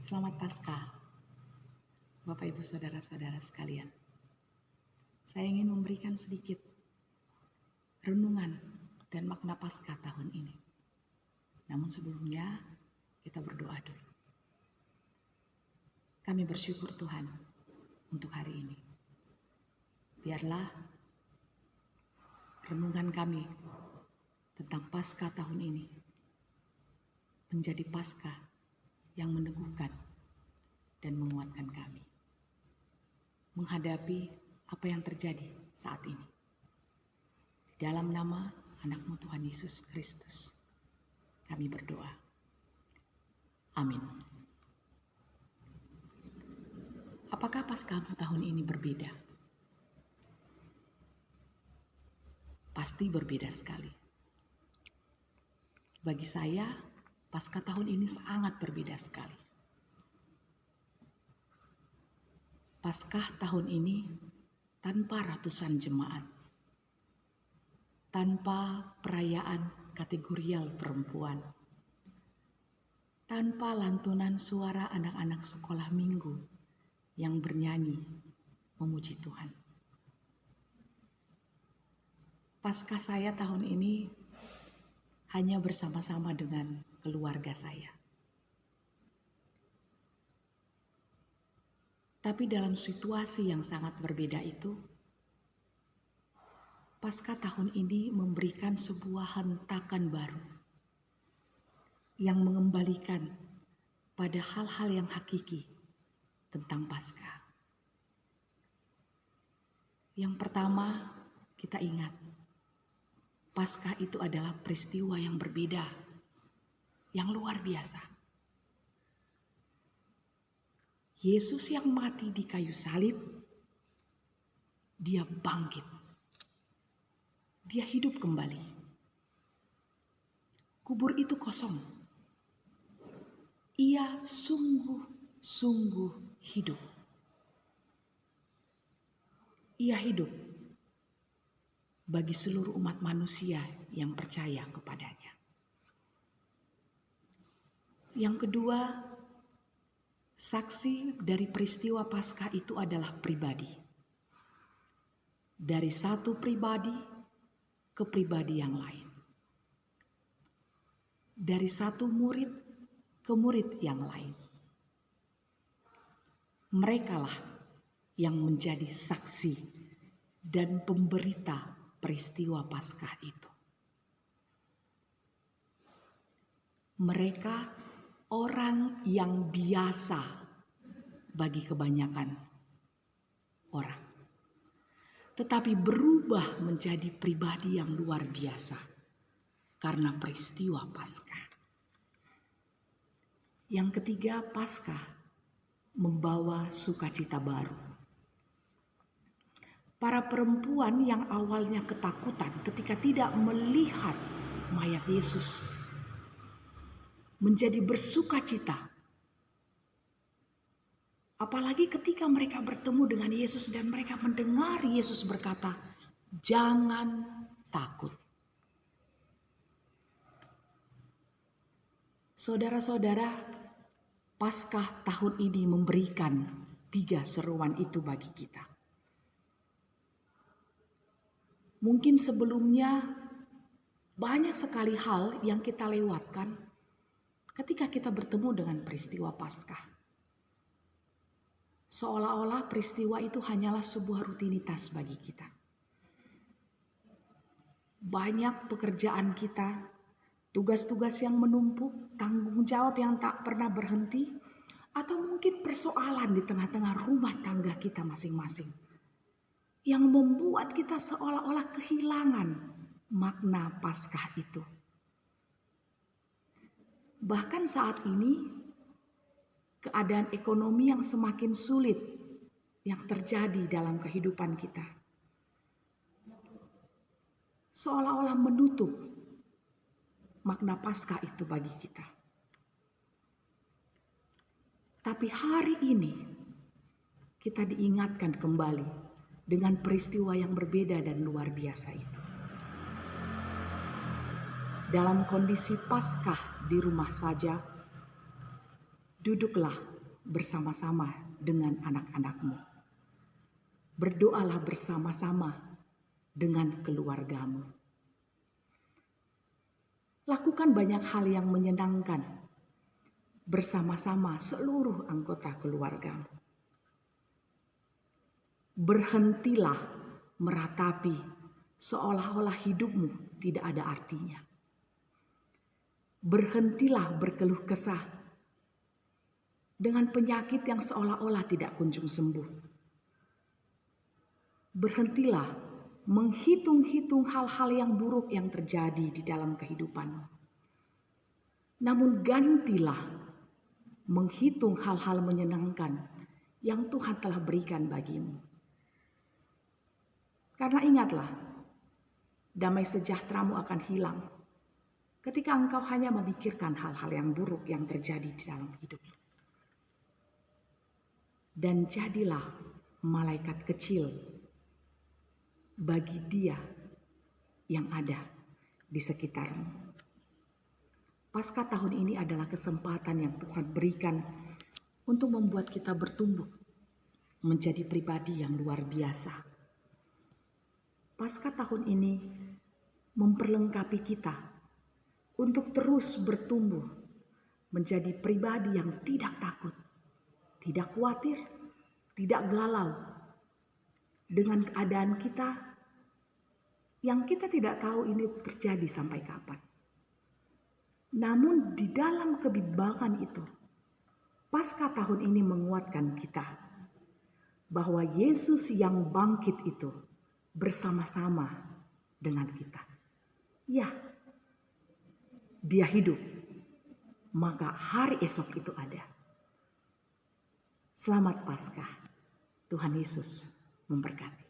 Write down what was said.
Selamat Paskah, Bapak Ibu Saudara-saudara sekalian. Saya ingin memberikan sedikit renungan dan makna Paskah tahun ini. Namun sebelumnya kita berdoa dulu. Kami bersyukur Tuhan untuk hari ini. Biarlah renungan kami tentang Paskah tahun ini menjadi Paskah yang meneguhkan dan menguatkan kami menghadapi apa yang terjadi saat ini. Di dalam nama Anak-Mu Tuhan Yesus Kristus, kami berdoa. Amin. Apakah Paskahmu tahun ini berbeda? Pasti berbeda sekali. Bagi saya, Paskah tahun ini sangat berbeda sekali. Paskah tahun ini tanpa ratusan jemaat, tanpa perayaan kategorial perempuan, tanpa lantunan suara anak-anak sekolah minggu yang bernyanyi memuji Tuhan. Paskah saya tahun ini hanya bersama-sama dengan keluarga saya. Tapi dalam situasi yang sangat berbeda itu, Paskah tahun ini memberikan sebuah hentakan baru yang mengembalikan pada hal-hal yang hakiki tentang Paskah. Yang pertama, kita ingat, Paskah itu adalah peristiwa yang berbeda, yang luar biasa. Yesus yang mati di kayu salib, dia bangkit. Dia hidup kembali. Kubur itu kosong. Ia sungguh-sungguh hidup. Ia hidup bagi seluruh umat manusia yang percaya kepadanya. Yang kedua, saksi dari peristiwa Paskah itu adalah pribadi. Dari satu pribadi ke pribadi yang lain. Dari satu murid ke murid yang lain. Merekalah yang menjadi saksi dan pemberita peristiwa Paskah itu. Mereka orang yang biasa bagi kebanyakan orang, tetapi berubah menjadi pribadi yang luar biasa karena peristiwa Paskah. Yang ketiga, Paskah membawa sukacita baru. Para perempuan yang awalnya ketakutan ketika tidak melihat mayat Yesus menjadi bersukacita. Apalagi ketika mereka bertemu dengan Yesus dan mereka mendengar Yesus berkata, "Jangan takut." Saudara-saudara, Paskah tahun ini memberikan 3 seruan itu bagi kita. Mungkin sebelumnya banyak sekali hal yang kita lewatkan ketika kita bertemu dengan peristiwa Paskah. Seolah-olah peristiwa itu hanyalah sebuah rutinitas bagi kita. Banyak pekerjaan kita, tugas-tugas yang menumpuk, tanggung jawab yang tak pernah berhenti, atau mungkin persoalan di tengah-tengah rumah tangga kita masing-masing yang membuat kita seolah-olah kehilangan makna Paskah itu. Bahkan saat ini, keadaan ekonomi yang semakin sulit yang terjadi dalam kehidupan kita seolah-olah menutup makna Paskah itu bagi kita. Tapi hari ini kita diingatkan kembali dengan peristiwa yang berbeda dan luar biasa itu. Dalam kondisi Paskah di rumah saja, duduklah bersama-sama dengan anak-anakmu. Berdoalah bersama-sama dengan keluargamu. Lakukan banyak hal yang menyenangkan bersama-sama seluruh anggota keluargamu. Berhentilah meratapi seolah-olah hidupmu tidak ada artinya. Berhentilah berkeluh kesah dengan penyakit yang seolah-olah tidak kunjung sembuh. Berhentilah menghitung-hitung hal-hal yang buruk yang terjadi di dalam kehidupanmu. Namun gantilah menghitung hal-hal menyenangkan yang Tuhan telah berikan bagimu. Karena ingatlah, damai sejahteramu akan hilang ketika engkau hanya memikirkan hal-hal yang buruk yang terjadi di dalam hidupmu. Dan jadilah malaikat kecil bagi dia yang ada di sekitarmu. Paskah tahun ini adalah kesempatan yang Tuhan berikan untuk membuat kita bertumbuh menjadi pribadi yang luar biasa. Paskah tahun ini memperlengkapi kita untuk terus bertumbuh menjadi pribadi yang tidak takut, tidak khawatir, tidak galau dengan keadaan kita yang kita tidak tahu ini terjadi sampai kapan. Namun di dalam kebimbangkan itu, Paskah tahun ini menguatkan kita bahwa Yesus yang bangkit itu bersama-sama dengan kita. Ya, dia hidup, maka hari esok itu ada. Selamat Paskah, Tuhan Yesus memberkati.